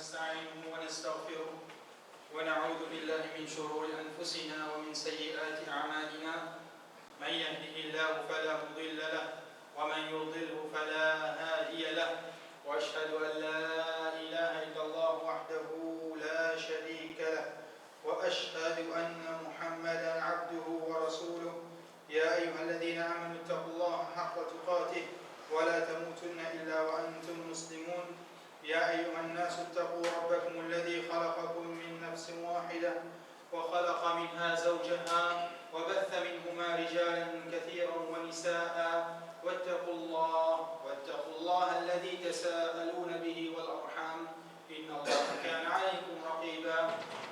ونستعينه ونستغفره ونعوذ بالله من شرور أنفسنا ومن سيئات أعمالنا من يهده الله فلا مضل له ومن يضلله فلا هادي له وأشهد أن لا إله إلا الله وحده لا شريك له وأشهد أن محمدا عبده ورسوله يا أيها الذين آمنوا اتقوا الله حق تقاته ولا تموتن إلا وأنتم مسلمون يا أيها الناس اتقوا ربكم الذي خلقكم من نفس واحدة وخلق منها زوجها وبث منهما رجالا كثيرا ونساء واتقوا الله الذي تساءلون به والأرحام إن الله كان عليكم رقيبا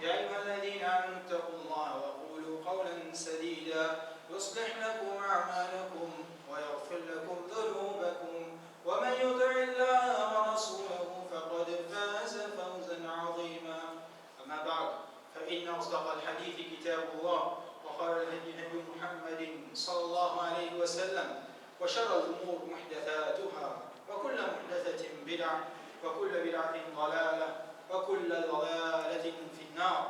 يا أيها الذين آمنوا اتقوا الله وقولوا قولا سديدا يصلح لكم أعمالكم ويغفر لكم ذنوبكم ومن يطع الله ورسوله فقد فاز فوزا عظيما أما بعد فإن أصدق الحديث كتاب الله وخير الهدي هدي محمد صلى الله عليه وسلم وشر الأمور محدثاتها وكل محدثة بدعة وكل بدعة ضلالة وكل ضلالة في النار.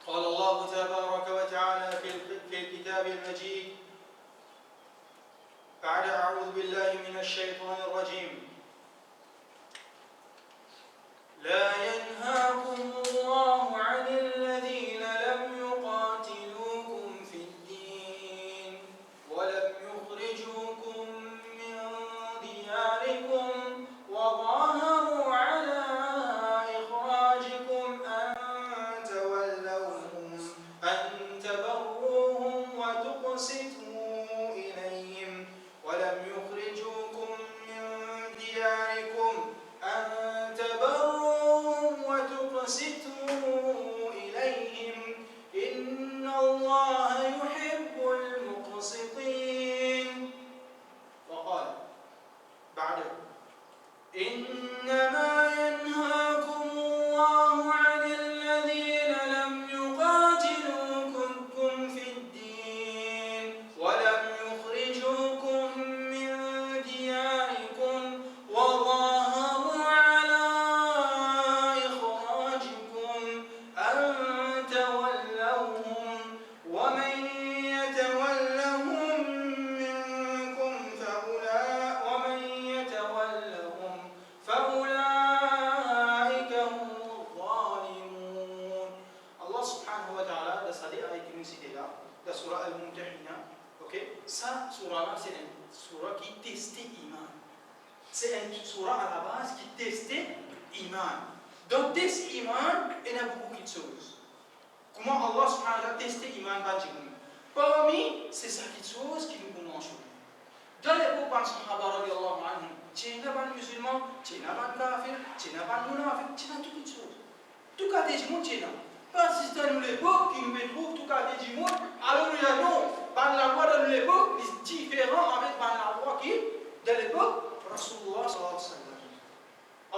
قال الله تبارك وتعالى في الكتاب المجيد بعد أعوذ بالله من الشيطان الرجيم لا ينهاكم الله عن الذين لم يقاتلوكم في الدين ولم يخرجوكم من دياركم وظاهروا على إخراجكم أن تولوهم أن تبروهم وتقسطوا إليهم ولم يخرجوكم من دياركم أن تبروهم وتقسطوا إليهم إن الله يحب المقسطين. وقال بعده إنما ينهاكم الله عن الذين لم يقاتلوكم في الدين ولم يخرجوكم من دياركم وظاهروا على إخراجكم أن تولوهم ومن يتولهم منكم فأولئك هم الظالمون. Allah subhanahu wa ta'ala dans sa ayat qui nous cite là, la surah Al-Mumtahina, ok? Ça, surah-là, c'est une surah qui testait l'iman. C'est une surah à la base qui testait l'iman. Dans test iman, il y a beaucoup de choses. Comment Allah subhanahu wa ta'ala testait l'iman par Jibril? Parmi ces choses qui nous commencent. Dans l'époque des Sahaba radiyallahu anhum, tu n'as pas de musulman, tu n'as pas de kafir, tu n'as pas de munafiq, tu n'as toutes les choses. Tout cas, des gens, tu n'as pas si c'est dans l'époque qui nous trouve, tout cas, des gens, alors il y a non, par la loi de l'époque, est différent avec par la loi qui, de l'époque, Rasulullah sallallahu alayhi wa sallam.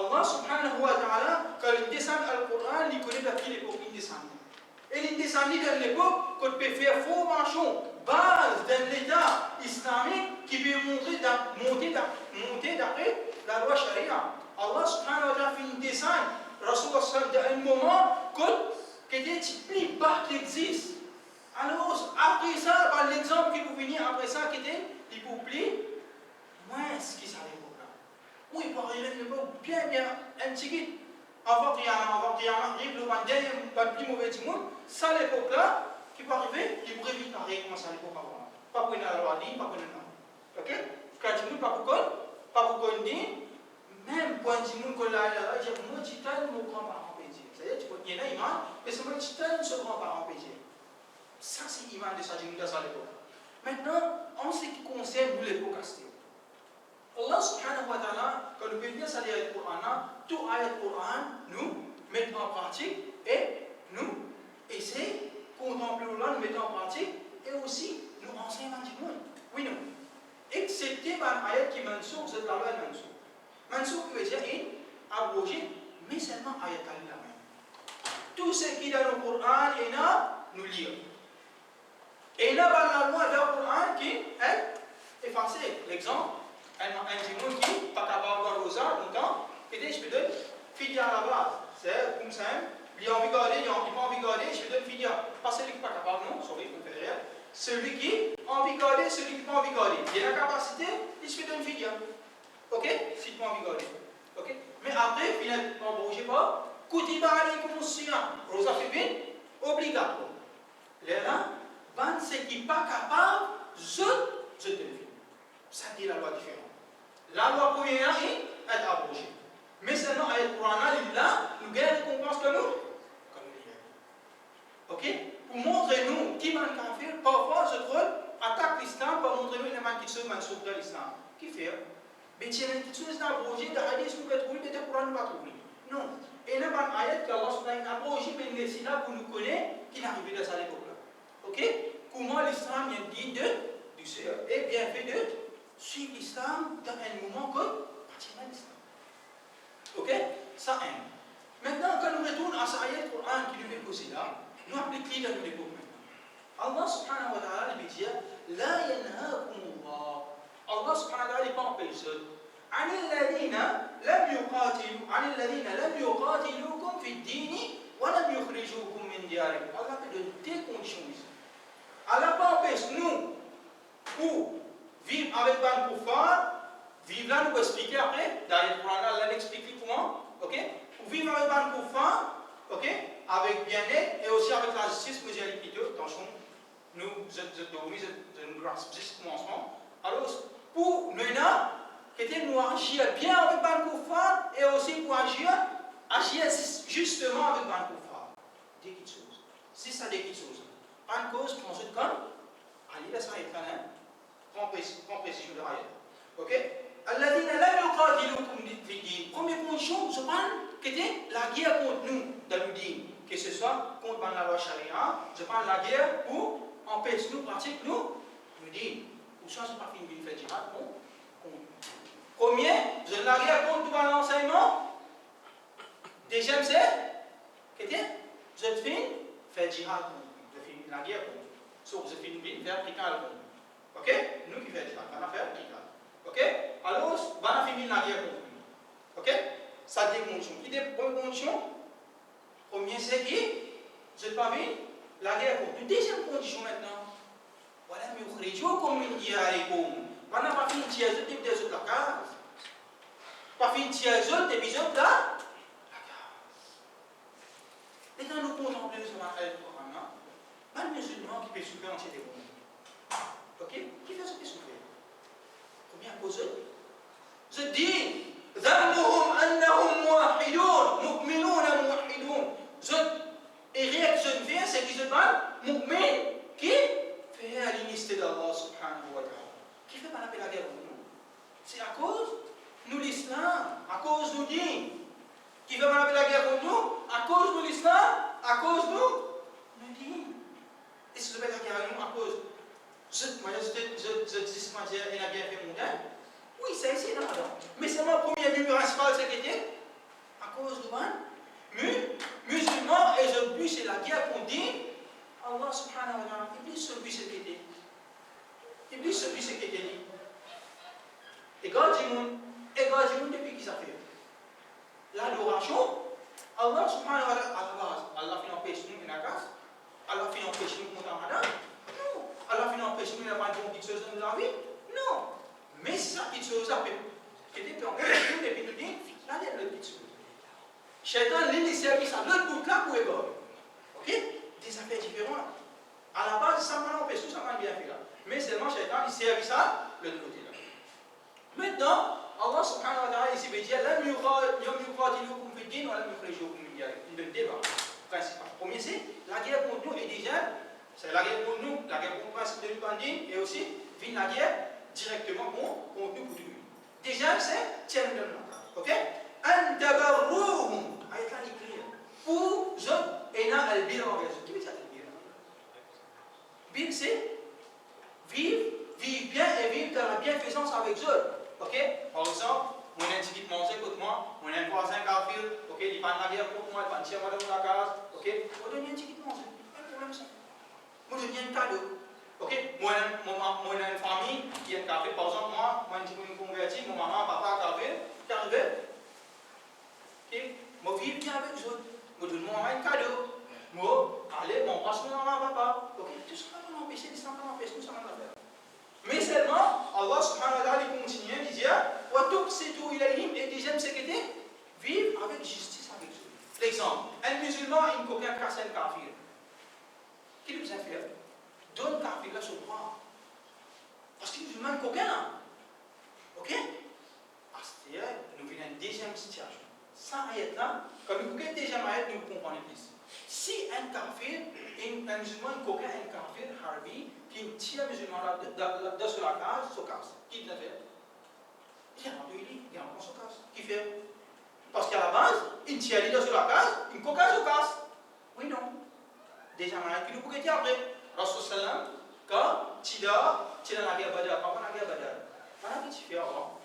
Allah subhanahu wa ta'ala, quand il descend le Coran, il connaît à quelle époque il descend. Et il descend dans l'époque qu'on peut faire formation, base d'un État islamique qui peut monter d'après la loi charia. Allah subhanahu wa ta'ala fait une descente, Rasulullah sallallahu alayhi wa sallam, d'un moment qui était plus bas qui existe. Alors, après ça, par l'exemple qui vous venir après ça, qui était, il vous plaît, moins ce qui s'arrive. Oui, il peut arriver à une époque bien antique. Avant qu'il y ait arrive le plus mauvais du monde, ça l'époque-là, qui peut arriver, il pourrait vite arriver comme ça à l'époque avant. Pas pour une loi dit, pas pour une loi. Ok? Quand tu ne pas pour qu'on dit, même quand tu ne connais pas, il dit, moi, tu t'as mon grand-parent pédier. C'est-à-dire, tu peux dire, iman, mais c'est moi, tu t'as ce grand-parent pédier. Ça, c'est l'iman de ça, à l'époque. Maintenant, en ce qui concerne nous, l'époque astée. Allah subhanahu wa ta'ala, quand nous venons à lire le Coran, tout ayat Coran, nous mettons en pratique et nous essayons de contempler Allah, nous mettons en pratique et aussi nous enseignons à tout le monde. Oui, non. Excepté par ayat qui mansour, c'est la loi mansour. Mansour veut dire abrogé, mais seulement ayat Allah. Tout ce qui est dans le Coran est là, nous lire. Et là, dans la loi du Coran qui est effacé. L'exemple, un démon qui n'est pas capable de voir aux arts, longtemps, et je peux dire, Fidia à la base, c'est comme ça, il a envie de garder, il n'a pas envie de garder, je lui donne fidia. Pas celui qui n'est pas capable, non, sorry, je me fais derrière. Celui qui a envie de garder, celui qui n'a pas envie de garder. Il a la capacité, il se donne fidia. Ok? Si tu n'as pas envie de garder. Ok? Mais après, finalement, bon, je ne sais pas, Kutiba alaykum siyam, Rosa Fibin, obligatoire. Là, ban c'est qui n'est pas capable, je te le fais. Ça dit la loi différente. La loi première est abrogée. Mais seulement avec le Coran, là, nous gagnons récompense que nous. Ok? Pour montrer nous qui man kafir, parfois je trouve attaque l'islam pour montrer nous une man qui se man sur l'islam. Qui fait? Mais tiens, qui se met abrogé, de hadith nous peut trouver, mais de Coran nous pas trouver. Non. Et il y a un ayat que Allah subhanahu wa ta'ala a abrogé, mais c'est là pour nous connaître qui n'est arrivé dans cette époque-là. Ok? Comment l'islam vient dit du Seigneur et bien fait de suivre l'islam dans un moment que pratiquement l'islam. Ok? Ça un. Maintenant, quand nous retournons à cette ayat Coran qui nous est posé là, nous appliquons dans l'époque maintenant. Allah subhanahu wa ta'ala lui dit La yanhaakumullah. Allah subhanahu wa ta'ala n'est pas empêché. عن الذين لم يقاتلوكم في الدين ولم يخرجوكم من دياركم. Allah te donne des conditions ici. Allah pas empêche nous pour vivre avec un kuffar, vivre là nous expliquer après, dans le Coran Allah l'explique comment, ok? Pour vivre avec un kuffar, ok? Avec bien-être et aussi avec la justice miséricordieuse, attention, nous nous grâce juste commencement. Alors pour nous nous agir bien avec un kuffar et aussi pour agir justement avec un kuffar. Des petites choses. Si ça des petites choses. En cause, pour ce cas, allez, laisse-moi y faire prends précision de l'ayat. Ok? Alladhina lam yuqatilukum fi-din. Première condition, je parle que c'était la guerre contre nous dans le din. Que ce soit contre la loi charia, je parle de la guerre pour empêcher nous pratiquer nous le din. Ou ça, c'est pas fini de faire jihad contre. Premier, je la guerre contre tout l'enseignement. Deuxième, c'est que je finis faire jihad contre. La guerre contre. Sauf que je finis faire qital contre. Ok? Nous qui faisons jihad, on va faire qital. Ok? Alors, on va finir la guerre contre nous. Ok? Ça dit condition. Qui est bonne condition? Premier, c'est qui? Je pas vu la guerre contre. Deuxième condition maintenant. Voilà, mais vous créez comme une guerre on n'a pas fini de tirer les autres des autres la case. Pas fini de tirer les autres des autres là. La case. Maintenant, nous contemplons ce matin le Coran. Pas le musulman qui peut souffrir en ces démons. Ok? Qui fait ce qu'il souffre? Combien cause? Je dis, ذنبهم أنهم موحدون مؤمنون موحدون. Et réaction vient, c'est qu'ils se battent, mu'min, qui fait à l'initié d'Allah subhanahu wa ta'ala. Qui fait pas la guerre pour nous? C'est à cause nous l'islam, à cause nous dit. Qui fait pas la guerre pour nous? À cause nous l'islam, à cause nous dit. Et si je fais la guerre pour nous, à cause je dis ce matin, il a bien fait mon gars. Oui, c'est ici, non, madame. Mais c'est mon premier but principal, c'est que à cause de moi, musulmans, et je puis c'est la guerre qu'on dit, Allah subhanahu wa ta'ala, il dit celui c'est qu'il dit. Il dit celui c'est qu'il dit. Et quand il depuis qui ça fait? L'adoration, Allah subhanahu wa ta'ala, à la base, Allah fait empêcher nous une casse, Allah fait empêcher nous contre Ramadan. Non. Allah fait empêcher nous d'avoir une petite chose dans la vie. Non. Mais ça, petite chose, qui était empêché nous depuis nous dire, là, il y a le petite chose. Shaitan, l'initiative, ça, l'autre bout là pour égaler. Ok? Des affaires différentes. À la base, ça m'a empêché, tout ça m'a bien fait là. Mais seulement Shaitan, il servi ça, l'autre côté là. Maintenant, Allah subhanahu wa ta'ala, ici, veut dire, lam yuqatilukum fi din wa lam yukhrijukum min diyarikum. Il y a le débat principal. Premier, c'est la guerre contre nous, et déjà, c'est la guerre contre nous, la guerre contre le principe de l'Ubandine, et aussi, vient la guerre directement contre nous pour tout le monde. Déjà, c'est tiens le nom. Ok? Antabarruhum. Ayat là, écrit. Pour eux, et là, al bir en raison. Qui veut dire al bir? Bir, c'est vivre bien et vivre dans la bienfaisance avec eux. Ok? Par exemple, mon un petit manger contre moi, mon un voisin kafir, ok? Il va en guerre contre moi, il va tirer moi dans la case, ok? On donne un petit manger. Pas de problème ça. On donne un cadeau. Ok? Moi, une famille qui est kafir, par exemple, moi, je suis converti, mon maman, papa kafir, qui arrive. Ok? vivre bien avec les autres. Moi, donne-moi un cadeau. Moi, allez, m'embrasse mon maman, papa. Ok, tout ça va nous empêcher, ça va nous empêcher, tout ça va nous faire. Mais seulement, Allah subhanahu wa ta'ala continue, il dit, c'est tout, il a dit, et deuxième, c'est que vivre avec justice avec eux. L'exemple, un musulman, il n'a aucun casse un kafir. Qu'est-ce qu'il doit faire? Donne kafir là son droit. Parce qu'il musulman, il n'a aucun. Ok? Nous venons une deuxième situation. Sans ayat là, comme nous avons déjà ayat, nous comprenons plus. Si un kafir, un musulman, il n'a un kafir, harbi, qui tire un musulman dans sur la case, se casse. Qui doit faire? Il y a un peu il y a un peu se casse. Qui fait? Parce qu'à la base, il tire l'idée sur la case, il ne se casse. Oui, non. Déjà ayat qui nous pouvons dire après. Rasul sallam, quand tu as la guerre badar, avant la guerre badar, voilà ce que tu fais avant.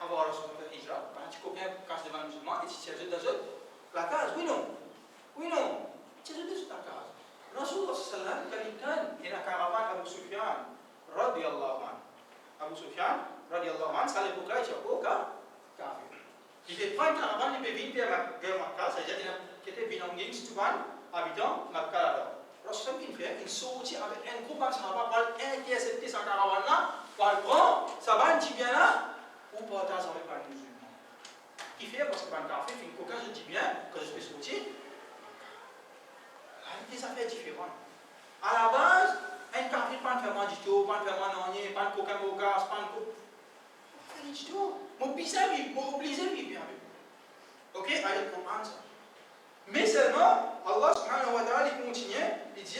Avant Rasul sallam, hijra, quand tu copies un casse devant un musulman et tu tires dans la case, oui, non. Oui, non. Tu tires dans la case. Rasul sallam, quand il y a une caravane Abu Sufyan, radiyallahu anhu. Abu Sufyan, radiyallahu anhu, ça l'époque-là, il y a quoi, kafir. Il fait prendre une caravane, il fait venir vers Makkah, c'est-à-dire qu'il était venu en gang, si tu vas, habitant Makkah là-bas. Rasul qu'il fait, il sortit avec un groupe de sahaba pour intercepter sa caravane là, pour le prendre, ça va un petit bien là, ou partager avec un musulman. Il fait parce que quand kafir fait une coquin, je dis bien, que je peux sortir, il y a des affaires différentes. À la base, un kafir pas faire mal du tout, pas faire mal non, pas de coquin au gaz, pas de coquin. Pas faire du tout. M'obligé à vivre, m'obligé à vivre bien. Ok, allez, comprendre ça. Mais seulement, Allah subhanahu wa ta'ala il continue, il dit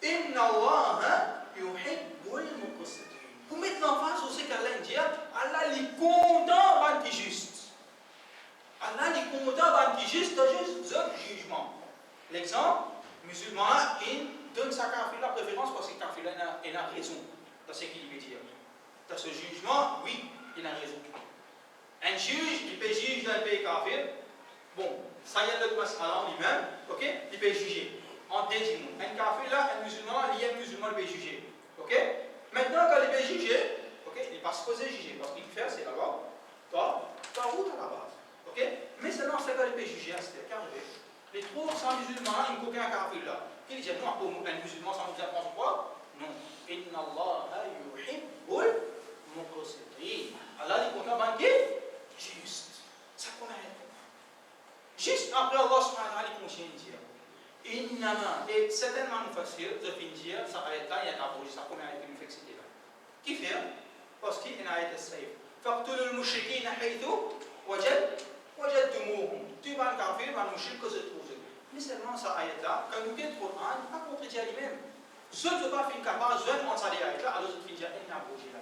Inna Allah yuhibbul muqsitin. Pour mettre l'emphase sur ce qu'Allah dit, Allah est content de juste. Allah est content de juste, de jugement. L'exemple, musulman, il donne sa kafir la préférence parce que kafir il a raison dans ce qu'il veut dire. Dans ce jugement, oui, il a raison. Un juge, il peut juger d'un pays kafir. Bon, ça y est le masala en lui-même, ok? Il peut juger. En désignant. Un kafir là, un musulman, il y a un musulman, il peut juger. Ok? Maintenant, quand il peut juger, ok? Il n'est pas supposé juger. Parce qu'il fait, c'est d'abord, toi, route à la base. Ok? Mais seulement, c'est quand il peut juger, c'est carré. Les trois sans musulmans, il n'y a aucun kafir là. Il dit, non, pour un musulman sans musulman, pense quoi? Non. Inna Allah yuhibbul muqsitin. Allah dit qu'on a banqué juste. Ça qu'on a. Juste après Allah subhanahu wa ta'ala continue de dire Innama, et certainement nous fassir, je finis de dire, ça va être là, il y a un abroge, ça comme il y a une flexibilité là. Qui fait? Parce qu'il y a un safe. فاقتلوا المشركين حيث وجدتموهم. Tu vas en kafir, vas en mushrik que se trouve. Mais seulement ça ayat là, quand nous lisons le Coran, pas contredire lui-même. Je ne veux pas faire capable, je ne sais pas ayat là, alors je finis de dire un abroge là.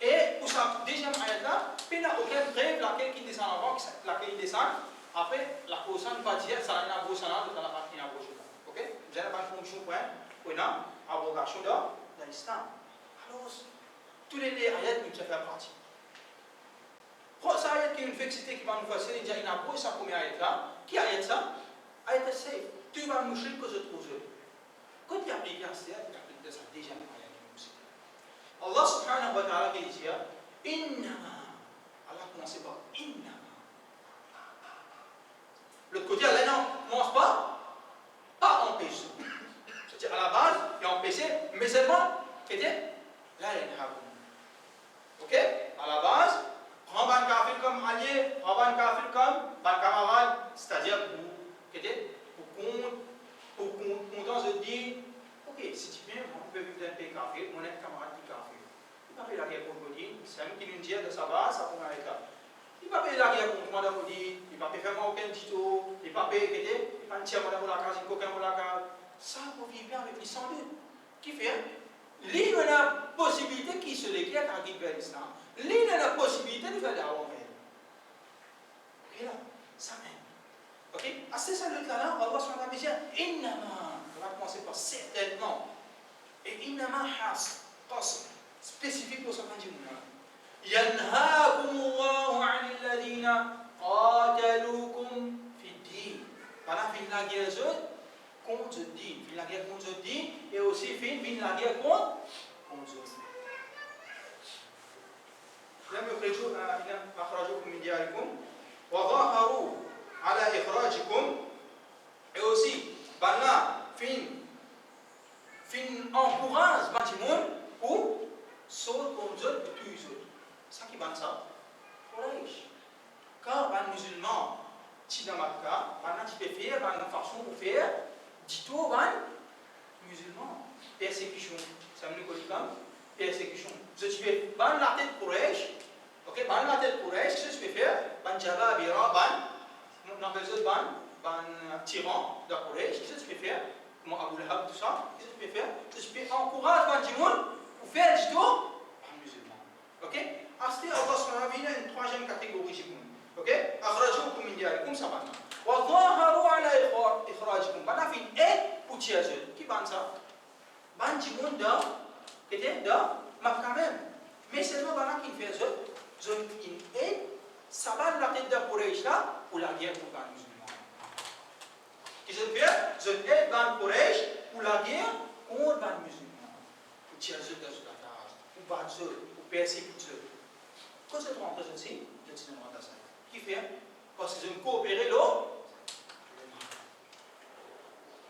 Et pour ça, deuxième ayat là, il n'y a aucune preuve laquelle qui descend avant, laquelle il descend. Après, la cause ne va pas dire ça n'a pas de dans la partie abrogée. Ok? Vous avez pas de fonction point pour une abrogation dans l'islam. Alors, tous les ayats nous fait partie. Quand ça ayat qui est une fixité qui va nous faire dire une abrogée, sa première ayat là, qui ayat ça? Ayat safe. Tu vas nous chercher que je trouve. Quand il applique à ça, il applique de ça déjà ayat qui nous cite. Allah subhanahu wa ta'ala qui dit Innama. Allah commence par Innama. L'autre côté, Allah ne commence pas empêché. C'est-à-dire à la base, il est empêché, mais seulement, c'était là, il y a ok? À la base, prends un kafir comme allié, prends un kafir comme un camarade, c'est-à-dire pour content de dire, ok, si tu viens, on peut vivre d'un pays kafir, on est un camarade qui kafir. Il n'a pas fait la guerre contre Godin, c'est un qui nous dit de sa base, ça prend un état. Il ne va pas payer la guerre contre moi d'Amoudi, il ne va pas faire aucun tuto, il ne va pas payer, il va pas tirer moi la case, il ne va pas la case. Ça, on vit bien avec les sans doute. Qui fait? L'île a la possibilité qui se l'éclaire quand il fait l'islam. L'île a la possibilité de faire la renveille. Ok là? Ça même. Ok? Ah, c'est ça le cas là, on va voir sur la vision. Innama. On va commencer par certainement. Et innama has. Spécifique pour ce qu'on dit. ينهاكم الله عن الذين قاتلوكم في الدين. Voilà, fin la guerre contre le din. Fin la guerre contre le din et aussi fin la guerre contre le din. لم يخرجوكم من دياركم وظاهروا على إخراجكم. Et aussi, là, fin encourage le monde pour sauter comme eux et tuer eux. C'est ça qui va ça. Quand les musulmans, si dans Makka, tu peux faire une façon pour faire, dis-toi, les musulmans, persécution. Ça me dit comme persécution. Si tu fais la tête pour ok, la tête pour qu'est-ce que tu peux faire? Jabba, Bira, on appelle ça tyran de Quraysh, qu'est-ce que tu peux faire? Comme Abu Lahab, tout ça, qu'est-ce que tu peux faire? Tu peux encourager les gens pour faire du dos les musulmans. Ok? Ensuite, Allah subhanahu wa ta'ala une troisième catégorie. Ok? أخرجوكم من دياركم سبعا وظاهروا على إخراجكم. Bana fin aide pour tirer eux. Qui banne ça? Banne du monde qui était dans Makkah même. Mais seulement Bana qui fait eux, zone in aide, ça va la tête de Quraysh là pour la guerre pour les musulmans. Qui se fait? Zone aide dans Quraysh pour la guerre contre les musulmans. Pour tirer eux dans la case, pour battre eux, pour persécuter eux. Quand c'est rentré ceci, je dis non à ça. Qui fait? Parce qu'ils ont coopéré là.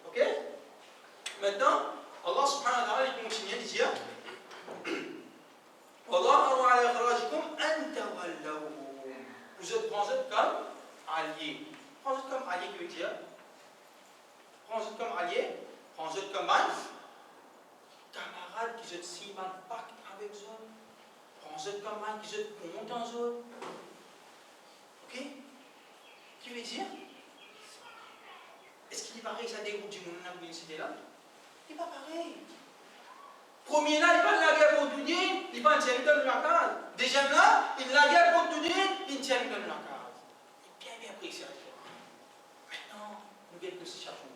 Ok? Maintenant, Allah subhanahu wa ta'ala il continue de dire وَظَهَرُوا عَلَى إِخْرَاجِكُمْ أَن تَوَلَّوْهُمْ. Vous êtes prenez comme alliés. Prenez comme alliés qui veut dire? Prenez comme alliés, prenez comme camarades qui se signent un pacte avec eux. Prenez comme qui se comptent en eux. Ok? Qui veut dire? Est-ce qu'il est pareil, ça dégoûte du monde dans l'université là? Il n'est pas pareil. Premier là, il va la guerre pour tout dire, il va tirer dans la case. Deuxième là, il la guerre pour tout dire, il tire dans la case. Il est bien précis. Maintenant, nous avons que ce cherchons.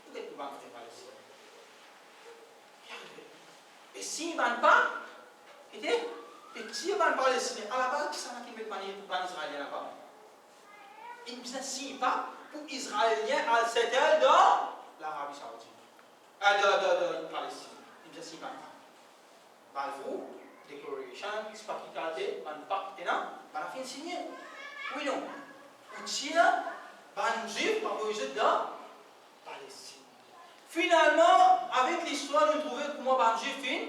Nous avons que nous allons faire Palestine. Et s'il ne va pas, et s'il ne va pas Palestine, à la base, qui s'en a qui met pas Israélien là-bas? Il ne signe pas pour Israélien à cette aile dans l'Arabie Saoudite. De Palestine. Il ne signe pas. Balfour, Declaration, c'est pas qui calde, un pacte, on a fait signer. Oui, non. Pour tirer, un juif, par exemple, dans Palestine. Finalement, avec l'histoire, nous trouvons comment un juif fin,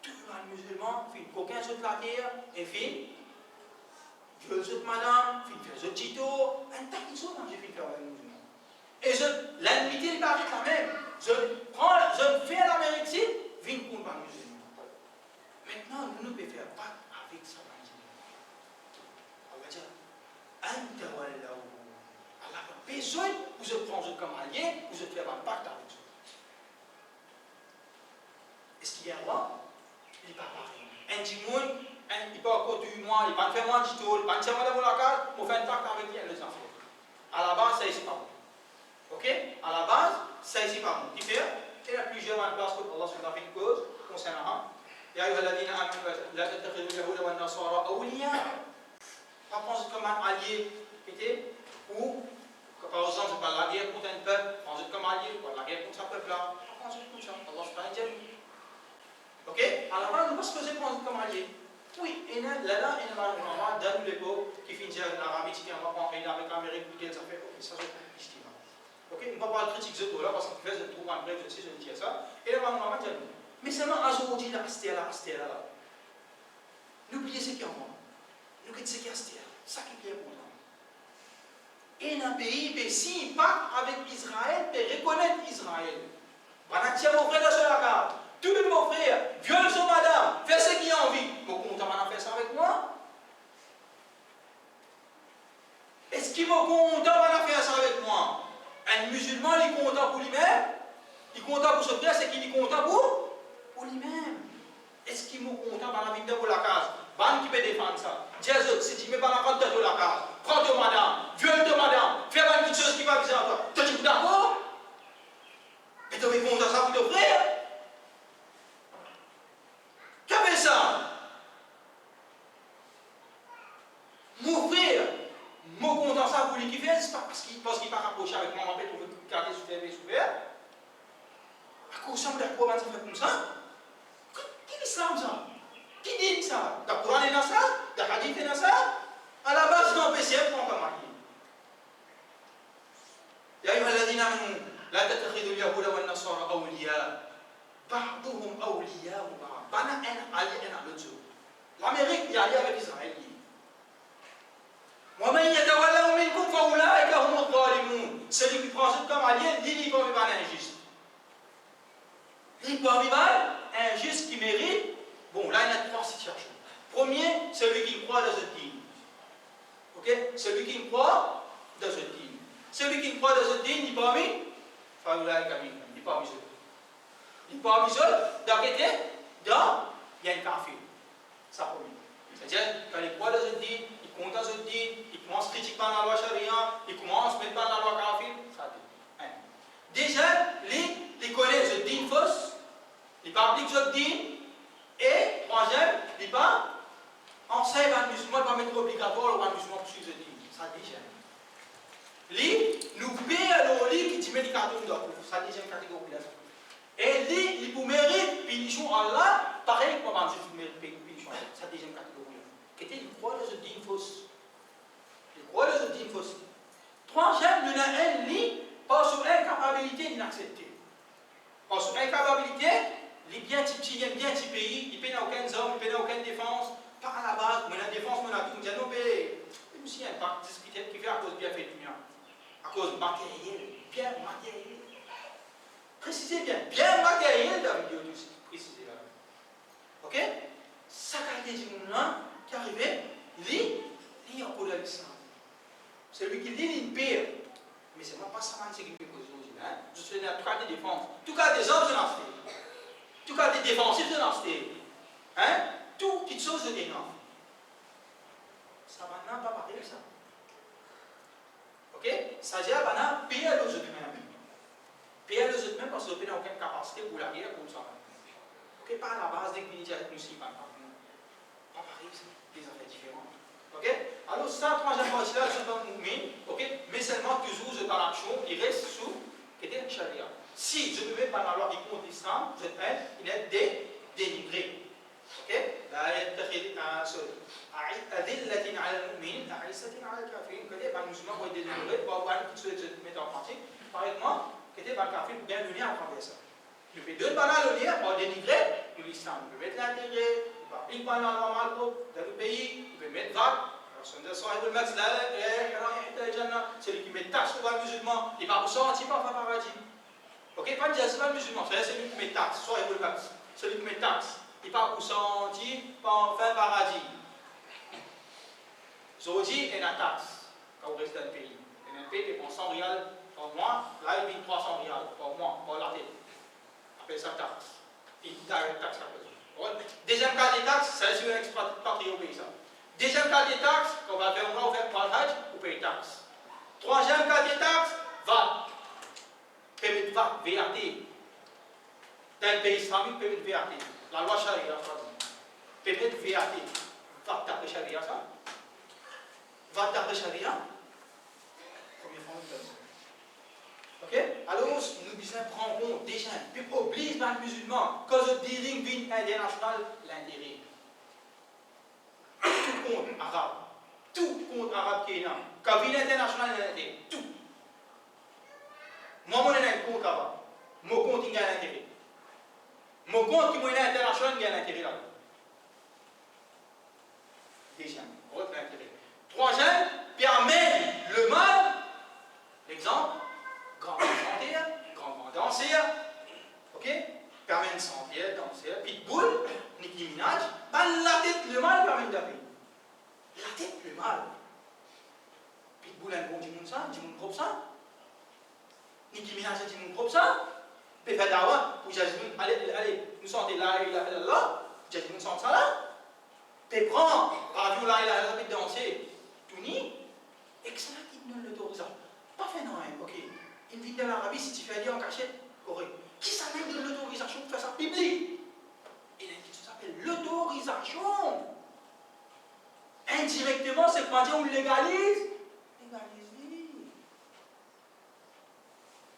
tout un musulman, fin, aucun saute la terre, et fin. Je veux madame, je veux Tito, un tas de choses, j'ai fait faire avec les musulmans. Et l'amitié n'est pas la même. Je fais l'Amérique ici, viens contre les musulmans. Maintenant, nous ne pouvons faire pas avec ça. On va dire, Allah a besoin, vous êtes prendre comme allié, vous êtes faire un pacte avec eux. Est-ce qu'il y a un roi? Il n'est pas pareil. Un Jimoun, il peut encore tuer moi, il va faire moi du tout, il va faire moi dans la case, pour faire un pacte avec lui et les enfants. À la base, ça ici pas bon. Ok? À la base, ça ici pas bon. Qui fait? Il y a plusieurs places que Allah subhanahu wa ta'ala fait une cause concernant. Ya ayyuha alladhina amanu la tattakhidhu al-yahuda wan nasara awliya. Pas prendre comme un allié, ou par exemple, par la guerre contre un peuple, prendre comme allié, par la guerre contre un peuple là. Pas prendre comme ça. Allah subhanahu wa ta'ala. Ok? À la base, nous ne pas se poser comme allié. Oui, et là, il y a un dans l'époque qui finit en Arabie, qui est en avec l'Amérique, qui ça fait, ok, ça c'est l'histoire. Ok, on ne peut pas critiquer ce là parce qu'il fait, je trouve un bref, je sais, je ne dis ça. Et là, on va dire, mais seulement à ce moment-là, Astéa là. N'oubliez ce qu'il y a en moi. N'oubliez ce qu'il y a Astéa. Ça qui est important. Et un pays, s'il part avec Israël, peut reconnaître Israël. On a tiré mon frère sur la carte. Tu veux mon frère, viole son madame, fais ce qu'il a envie. Mais comment tu vas faire ça avec moi? Est-ce qu'il va content de faire ça avec moi? Un musulman, il est content pour lui-même. Il est content pour son frère, c'est qu'il est content pour lui-même. Est-ce qu'il est content dans la vie de la case? Ban qui peut défendre ça. Jésus, si tu ne mets pas la compte de la case, prends ton madame, viole ton madame, fais une petite chose qui va viser à toi. Tu es d'accord? Et tu es content ça pour ton frère? Qu'est-ce que ça? Mon frère, mon content ça pour lui qui fait, c'est pas parce qu'il ne pas rapproché avec moi, en fait, on veut garder sous ouvert. À cause de quoi ça fait comme ça? Qui dit ça? Qui dit ça? Le Coran est dans ça? Le Hadith est dans ça? À la base, non, PCF prend comme marié. يا أيها الذين آمنوا لا تتخذوا اليهود والنصارى أولياء بعضهم أولياء بعض. Bana un allié à l'autre. L'Amérique est alliée avec Israël. ومن يتولوا منكم فأولئك هم الظالمون. Celui qui prend ça comme allié, il va vivre injuste. Il va vivre injuste qui mérite. Bon, là il y a trois situations. Premier, celui qui croit dans ce dîme. Ok? Celui qui croit dans ce dîme. Celui qui croit dans ce dîme, il va vivre. Il n'est pas mis seul. Il n'est pas mis seul. Dans quel côté? Dans, il y a une kafir. Ça premier. C'est-à-dire, quand il croit dans ce dîme, il compte dans ce dîme, il commence à critiquer la loi charia, il commence à mettre dans la loi kafir, ça dit. Déjà, il connaît ce dîme fausse, il va appliquer ce dîme, et troisième, il va enseigner à un musulman, il va mettre obligatoire à un musulman pour suivre ce dîme. Ça déjà. Lui, nous payons les qui dit médicaments d'or, ça deuxième catégorie là. Et lui, il vous mérite punition Allah, pareil comme un juif mérite punition Allah. Ça deuxième catégorie là. Qui était, il croit dans ce dîme fausse. Il croit dans ce dîme fausse. Troisième, il y a un lit, par son incapacité d'inaccepter. Par son incapacité, il est bien petit, il est bien petit pays, il ne paie aucune arme, il ne paie aucune défense. Pas à la base, mais la défense, on a tout dit, non, mais il y a un pacte discuté qui fait à cause bien fait du mien. À cause matériel, bien matériel. Précisez bien matériel dans la vidéo aussi. Précisez là. Ok? Ça qu'a dit là qui arrivait, il est en cours de l'islam. Celui qui dit il pire. Mais c'est pas ça qui fait cause aujourd'hui. Je suis dans le cas de défense. Tout cas des hommes de l'ancien. Tout cas des défensifs de l'ancien. Hein? Tout qui chose de dénonce. Ça va pas parler de ça. Ok? Ça veut dire que payer aux autres mêmes. Payer aux autres mêmes parce que n'a aucune capacité pour la guerre comme ça. Ok? Pas à la base des militaires avec nous, pas pareil, c'est des affaires différentes. Ok? Alors, ça, troisième partie là, c'est un mouvement, ok? Mais seulement toujours dans l'action, il reste sous le charia. Si je me mets par la loi qui compte l'islam, je il est dénigré. Ok? لا يتخذ أذلة على المؤمنين أعزة على الكافرين. Que les musulmans vont être dénigrés, pour qui se mettre en pratique. Par exemple, que les kafirs pour bien venir à travers ça. Il fait deux bananes au lien pour dénigrer l'islam. Il peut mettre l'intérêt, il peut appliquer la normale dans le pays, il peut mettre vague. Celui qui met taxe sur les musulmans, il va vous sortir par le paradis. Ok? Pas dire c'est pas le musulman, c'est celui qui met taxe, soit il veut celui qui met taxe. Il ne va pas sentir par fin paradis. Aujourd'hui, il y a une taxe quand vous restez dans le pays. Il y a un pays qui prend 100 rials par mois, là il vient 300 rials par mois, par la tête. On appelle ça taxe. Il y a une taxe à cause. Deuxième cas des taxes, c'est sur l'expatrié au pays. Deuxième cas des taxes, quand on va faire par le Hajj, vous payez taxe. Troisième cas des taxes, VAT. Permis de VAT, VAT. Dans le pays islamique, permis de VAT. La loi charia, permet de VAT. VAT d'après charia, ça. VAT d'après charia. Combien de fois on fait ça? Ok? Alors, nous devons prendre compte déjà, puis oblige dans le musulman, que le dealing vient international, l'intérêt. Tout compte arabe. Tout compte arabe qui est là. Quand vient international, l'intérêt. Tout. Moi, je n'ai un compte arabe. Mon compte, il y a l'intérêt. Mon compte qui est international, il y a l'intérêt là. Déjà, votre intérêt. Troisième, permet le mal. L'exemple, grand santé, grand danser, ok? Permet de santé, danser, pitbull, Nicki Minaj, la tête, le mal permet d'appeler. La tête, le mal. Pitbull, un bon du monde ça, du monde propre ça. Nicki Minaj, c'est du monde propre ça. Puis faire d'avoir, pour dire, allez, nous sentons là, vous nous sentons ça là. Puis prends, par la là, puis danser, tout ni, et que ça qui donne l'autorisation. Pas fait non, ok. Il dit dans l'Arabie, si tu fais dire en cachette, correct. Qui ça même donne l'autorisation pour faire ça public? Il y a une question qui s'appelle l'autorisation. Indirectement, c'est quoi dire on légalise? Légalise.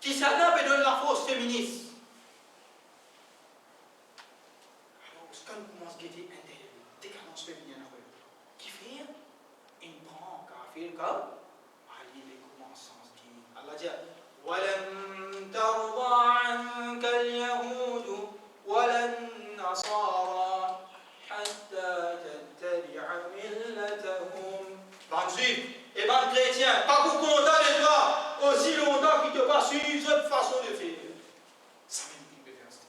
Qui ça peut donner la force féministe? Alors, quand on commence à guetter un décadence féminine, qui fait? Il prend un café, chrétien, pas pour condamner toi, aussi longtemps qu'il te passe une autre façon de faire. Ça magnifique verset.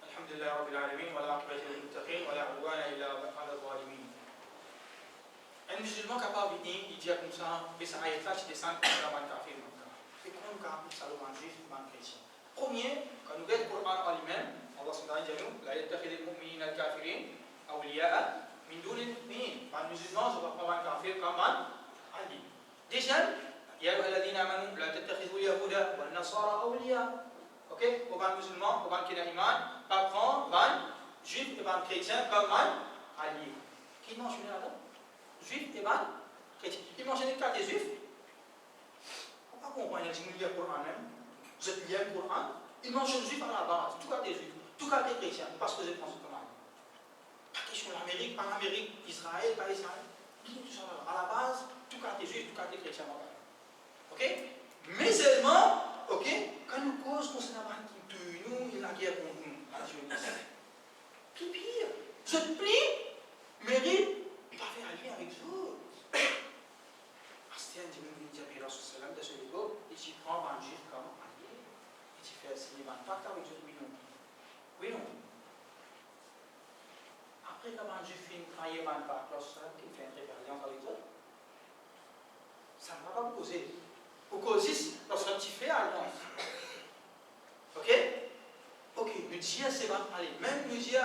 Alhamdulillah Rabbil Alamin, wa la aqibati lil muttaqin, wa la udwana illa ala zalimin. Un musulman capable de dire, il dit comme ça, mais ça a été là, tu descends comme ça, man kafir, man kafir. Et comment on peut ça le juif, man chrétien? Premier, quand nous regardons le Coran en lui-même, Allah subhanahu wa ta'ala dit, la yattakhidhu al-mu'minina al-kafirin awliya'a min duni al-mu'minin. Un musulman, je vais prendre un kafir comme un ali. Deuxième, ya ayyuhalladhina amanu la tattakhidhu al-yahuda wal nasara awliya. OK? Pour un musulman, pour un qui a iman, pas prendre un juif et un chrétien comme un allié. Qui mange là-dedans? Juif et ban chrétien. Il mentionne quatre des juifs. On ne peut pas comprendre, il dit le Coran même. Vous êtes lié au Coran. Il mentionne juif à la base, tout cas des juifs, tout cas des chrétiens, parce que je pense comme ça. Pas question l'Amérique, pas l'Amérique, Israël, pas Israël. Tout ça à la base, tout cas des juifs, tout cas des chrétiens. OK? Mais seulement, OK, quand nous causons qu'on s'en a qui tue nous, il y a la guerre contre nous. Puis pire, je te plie, mérite. Il va faire un lien avec vous. Astien dit, nous dit à Sallam de ce niveau, et tu prends un juif comme allié, et tu fais signer un pacte avec Dieu. Oui, non. Oui, non. Après, quand un juif finit de trahir un pacte, lorsqu'il fait une rébellion avec Dieu, ça ne va pas vous causer. Vous causez lorsque tu fais alliance. OK? OK, nous disons, c'est pas aller. Même nous disons,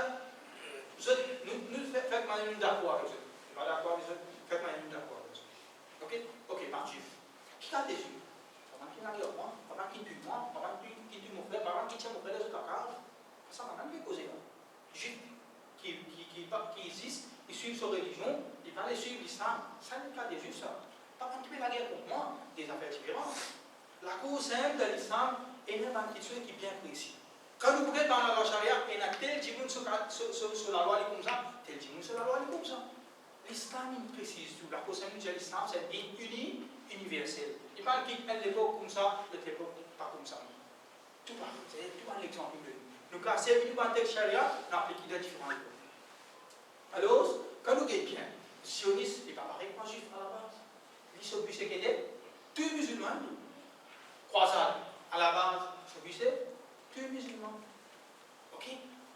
nous faisons d'accord avec Dieu. Pas d'accord avec eux, faites-moi une d'accord avec eux. OK? OK, par juif. Qui a des juifs? Pas qui n'a rien moi, pas qui tue moi, pas qui tue mon frère, pas qui tient mon frère de ce caca. Ça m'a même fait causer là. Juifs qui existent, ils suivent sa religion, ils parlent suivre l'islam. Ça n'est pas des juifs, ça. Pas qui fait la guerre contre moi, des affaires différentes. La cause simple de l'islam est une attitude qui est bien précise. Quand vous regardez dans la loi charia, il y a tel djimoun sur la loi comme ça, tel djimoun sur la loi comme ça. L'islam, il précise tout. La cause de l'islam, c'est un din uni, universel. Il parle qu'il y a l'époque comme ça, l'autre époque pas comme ça. Tout va, c'est tout un exemple de nous. Donc, si nous avons un texte charia, on applique de différentes époques. Alors, quand nous regardons bien, le sionisme n'est pas pareil qu'un juif à la base. L'islam, c'est qu'il est tous musulmans. Croisade, à la base, c'est tous musulmans. OK?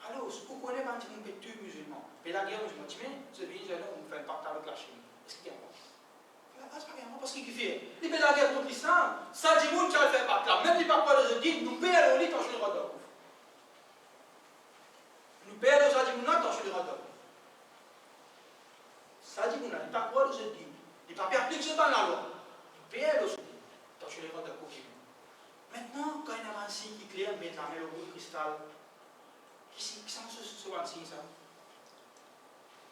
Alors, vous connaissez pas un peu tous musulmans. Mais la guerre musulmane, ce pays, on fait un pacte avec la Chine. Est-ce qu'il y a un pacte? Parce qu'il fait. Il fait la guerre contre l'islam. Ça dit, nous, tu as fait pacte là. Même si pas quoi de dire, nous payons les temps sur le radar. Nous payons les temps sur le radar. Ça dit, nous n'avons pas quoi de dire. Il ne peut pas appliquer ce dans la loi. Nous payons les temps sur le radar. Maintenant, quand il y a un signe qui est clair, mettre la main au bout du cristal. Qui sont ce signe ça?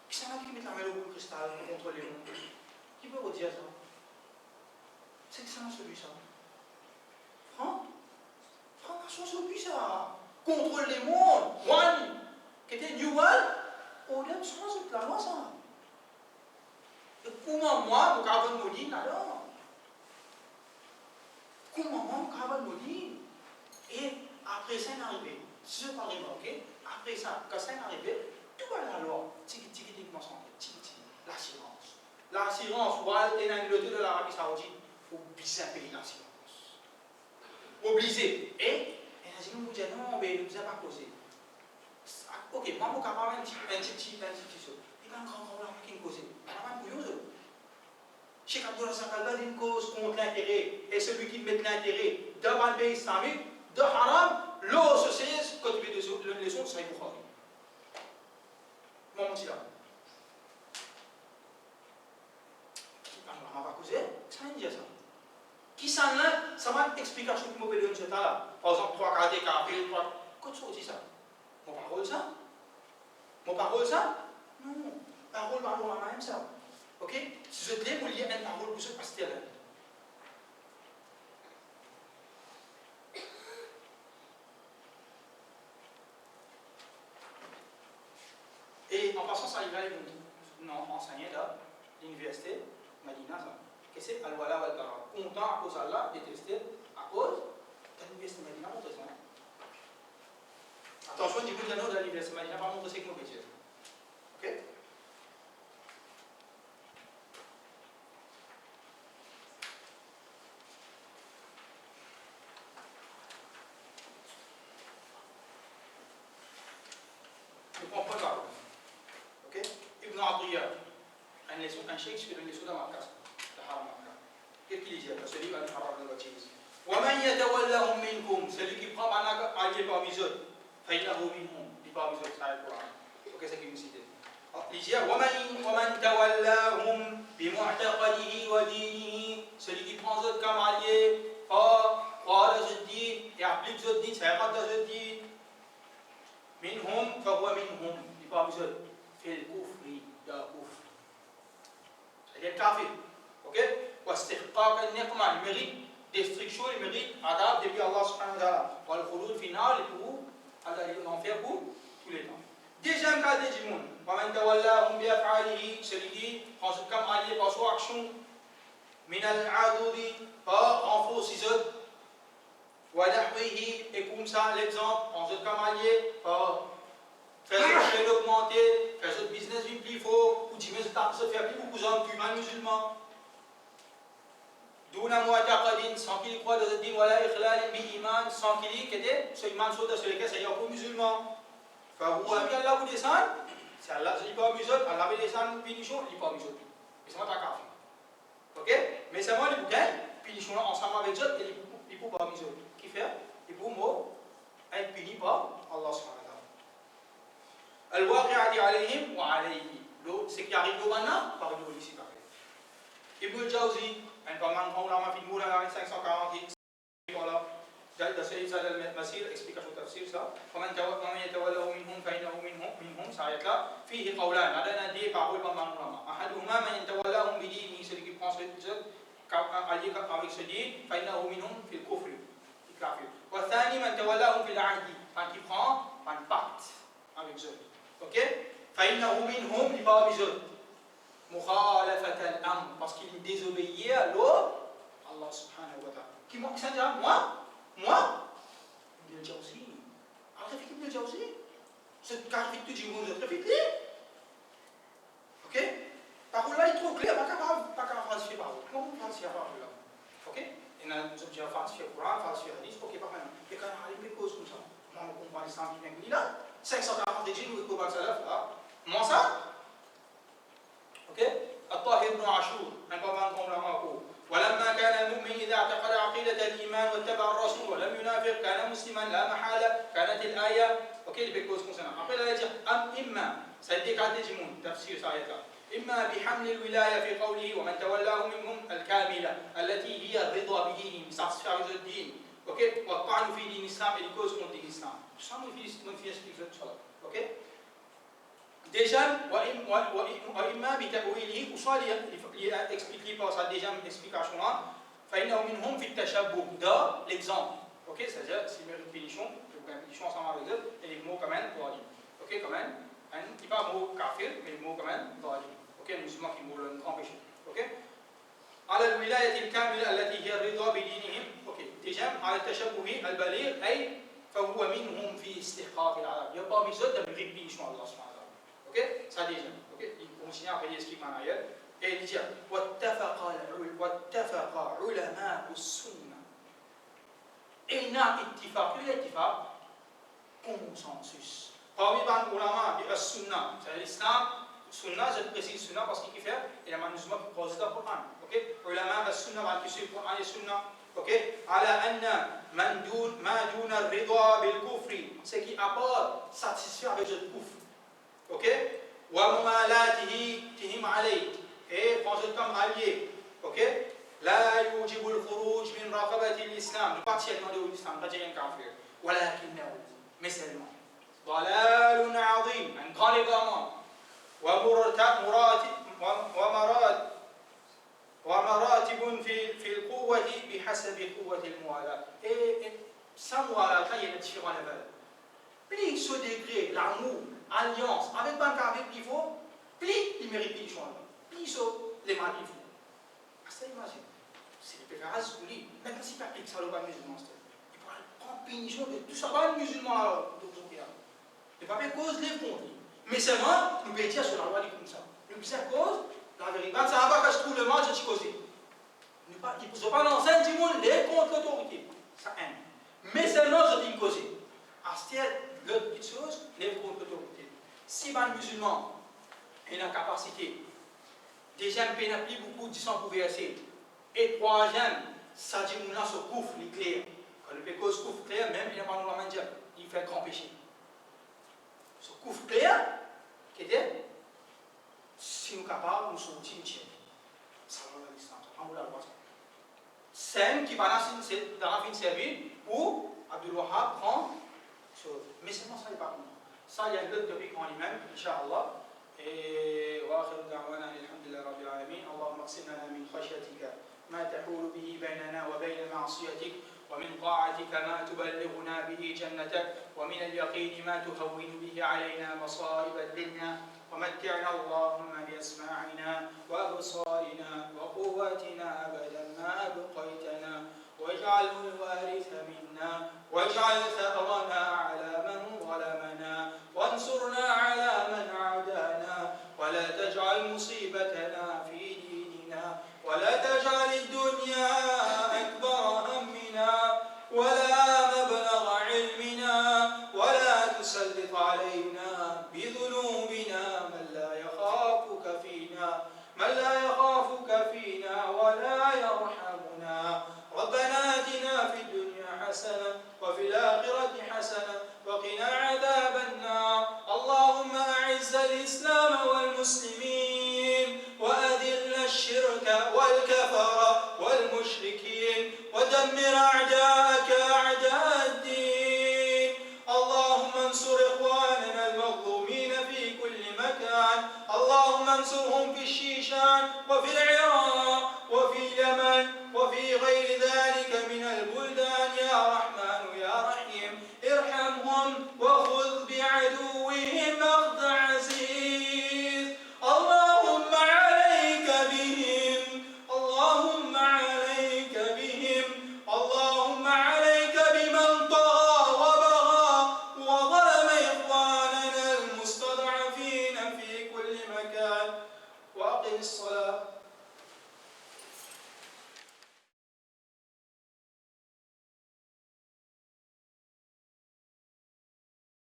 Qui sont qui mettent la main au bout du cristal pour contrôler le monde? Qui peut vous dire ça? C'est que ça celui ça. Franchement, celui ça. Contrôle les mondes. One, qui était New World, on aime sans la loi ça. Et comment moi, vous avez maudit alors? Comment moi, vous avez maudit? Et après ça, c'est arrivé. Si je parle ok? Après ça, quand ça est arrivé, tout va la loi. Tikitikement santé. L'assurance. L'assurance, ouais, et dans le de l'Arabie Saoudite, obligé à payer l'assurance. Obligé. Et si nous vous disons non, mais nous ne vous pas causé. Ok, moi, je suis capable un petit chose. Il y a un grand problème qui est causé. Il y a un peu Cheikh Abdullah Sakalba dit une cause contre l'intérêt. Et celui qui met l'intérêt dans le pays islamique, de haram, l'eau se cesse, quand tu fais des leçons, c'est une fois. Mon petit là. On va causer, ça veut dire ça. Qui s'en a, ça va expliquer ce que je vais dire là. Par exemple, 3 quarts d'écart, 3. Qu'est-ce que c'est ça? Mon parole ça? Mon parole ça? Non. Parole, la même ça. OK? Si je te dis, vous liez une parole pour ce pasteur. Et en passant, ça arrive à enseigner là, l'université, Madina, ça. Qu'est-ce que c'est Al-Wala wal-Bara? Content à cause d'Allah, détesté à cause de l'université Medina montre ça. Attention, du coup, de l'université Medina pas montrer ce que nous veut dire. Ok? Nous comprenons pas. Ok? Ibn Atiyya, un cheikh sur une leçon de Makkah. Qu'est-ce qu'il dit? Celui qui va nous parler de la chose. وَمَنْ يَتَوَلَّهُمْ مِنْكُمْ, celui qui prend allié parmi eux, فَإِنَّهُ مِنْهُمْ, il parmi eux, c'est le Coran. Ok, c'est ce qu'il nous cite. Il dit وَمَنْ تَوَلَّهُمْ بِمُعْتَقَدِهِ وَدِينِهِ, celui qui prend eux comme allié, croit dans ce din et applique ce din, c'est pas dans ce din. مِنْهُمْ فَهُوَ مِنْهُمْ, il parmi eux, fait le kufr, il y a le kufr. C'est-à-dire kafir. Ok? واستحقاق النقمة, il mérite destruction, il mérite adab depuis Allah subhanahu wa ta'ala. والخلود في النار, pour aller en enfer pour tous les temps. Deuxième cas de Jimoun, ومن تولىهم بأفعاله, celui qui prend ce comme allié par son action, من العدود, par renforcer ses autres, ونحوه, et comme ça l'exemple, prend ce comme allié par faire ce trade augmenter, faire ce business plus fort, ou dire mais se faire plus beaucoup d'hommes musulmans. دون معتقد, sans qu'il croit dans le din, ولا إخلال بإيمان, sans qu'il ait ce iman sur lequel c'est un musulman. فهو bien là vous descend, c'est Allah, il pas musulman, Allah va descendre punition, il pas musulman. Mais c'est pas ta kafir. Ok? Mais c'est moi le bouquin, punition ensemble avec eux, et il peut pas musulman. Qui fait? Il peut être puni par Allah subhanahu wa ta'ala. الواقعة عليهم وعليه. Ce qui arrive maintenant, par une ici. Ibn al-Jawzi, un commandant ulama fi al-Mula 548, voilà, de Sayyid Zad al-Masir, explication tafsir ça. ومن يتوله منهم فإنه منهم, ça arrête là. فيه قولان, هذا ندي paroles commandant ulama. أحدهما من يتولهم بدينه, celui qui prend ce allié avec ce din, فإنه منهم في الكفر, الكافر. والثاني من تولهم في العهد, qui prend un pacte avec eux. Ok? فإنه منهم, il parle avec eux. مخالفة الأمر, parce qu'il désobéit à Allah subhanahu wa ta'ala. Qui m'a dit moi Ibn al-Jawzi. Arrête Ibn al-Jawzi. C'est car vite tu dis moi je très vite. Ok? Parole là est trop claire, pas qu'à falsifier parole. Comment falsifier parole là? Ok? Et là nous sommes falsifier le Coran, falsifier le hadith, ok pas mal. Et quand on arrive cause comme ça, on comprend les 100 000 là, 540 djinns ou quoi que ça là, moi ça. الطاهر بن عاشور عن طبعا قول ما ولما كان المؤمن إذا اعتقد عقيدة الإيمان واتبع الرسول ولم ينافق كان مسلما لا محالة. كانت الآية اللي بيكوز كونسنا après la dire إما ça a été gardé du monde تفسير سايتا إما بحمل الولاية في قوله ومن تولاه منهم الكاملة التي هي الرضا بدينهم satisfaire le din والطعن في دين الإسلام et les causes contre l'islam tout ça nous fait expliquer tout ça ok. Déjà, وإما بتأويله, ou soit il a expliqué par sa deuxième explication là, فإنه منهم في التشبه, dans l'exemple. Ok, c'est-à-dire, c'est une répétition, une répétition ensemble avec eux, et les mots quand même, ظالم. Ok, quand même, il n'y a pas le mot kafir, mais le mot quand même, ظالم. Ok, le musulman qui mourent le grand péché. Ok. على الولاية الكاملة التي هي الرضا بدينهم. Ok, deuxième, على التشبه البليغ, أي فهو منهم في استحقاق العذاب. Il n'y a pas mis eux dans une répétition Allah subhanahu. Ok, ça déjà. Ok, il continue après il explique en arrière et il dit واتفق علماء السنة. Et il y a اتفاق, consensus. Parmi les ulama de sunna, c'est l'islam. Sunna, je précise sunna parce qu'il fait et la musulman qui pose le Coran. Ok, ulama السنة qui suit le Coran et sunna. Ok, على أن ما دون الرضا بالكفر, ce qui apporte satisfaire avec le kufr. Ok, وممالاتهم عليه, et prend comme allié. Ok, لا يوجب الخروج من رقبة الإسلام, ne pas tirer dans l'islam, pas tirer un kafir. ولكنه, mais seulement, ضلال عظيم, un grand égarement. ومراتب في القوة بحسب قوة الموالاة. Et sans muwalat, il y a des différents levels. Plus ce degré, l'amour, alliance, avec banque avec il faut, plus il mérite plus de choix. Plus les mal il faut. Ça imagine. C'est le faire Azkouli. Maintenant, si tu appliques ça, le pas musulman, il pourra prendre punition de tout ça, pas le musulman alors. Le papier cause les comptes. Mais seulement, nous pouvons dire sur la loi comme ça. Nous pouvons cause, la vérité. Ça va pas que je trouve le mal, je suis causé. Ils ne sont pas l'enseigne du monde, les contre l'autorité. Ça aime. Mais seulement, je dis causer. À ce l'autre petite chose, les contre l'autorité. Si un musulman a une capacité, deuxième, il n'a plus beaucoup de sang pour verser. Et troisième, ça dit que ce couvre les clairs. Quand le cause couvre clair, même il n'a pas le dire, il fait grand péché. Ce couvre clair, qui est si nous sommes capables, nous sommes utiles. Ça va dans l'islam. On va voir ça. C'est qui va dans la fin de servir pour Abdul Wahab prendre chose. Mais seulement ça n'est pas bon. Ça, il y a un autre topic en lui-même, Inch'Allah. Et وآخر دعوانا الحمد لله رب العالمين اللهم اقسم لنا من خشيتك ما تحول به بيننا وبين معصيتك ومن طاعتك ما تبلغنا به جنتك ومن اليقين ما تهون به علينا مصائب الدنيا ومتعنا اللهم بأسماعنا وأبصارنا وقواتنا أبدا ما أبقيتنا واجعله الوارث منا واجعل ثأرنا على من ظلمنا وانصرنا على من عادانا ولا تجعل مصيبتنا في ديننا ولا تجعل الدنيا أكبر همنا ولا مبلغ علمنا ولا تسلط علينا بذنوبنا من لا يخافك فينا ولا يرحمنا ربنا آتنا في الدنيا حسنة وفي الآخرة حسنة وقنا عذاب النار اللهم أعز الإسلام والمسلمين وأذل الشرك والكفر والمشركين ودمر أعداءك أعداء الدين اللهم انصر إخواننا المظلومين في كل مكان اللهم انصرهم في الشيشان وفي العراق وفي اليمن وفي غير ذلك من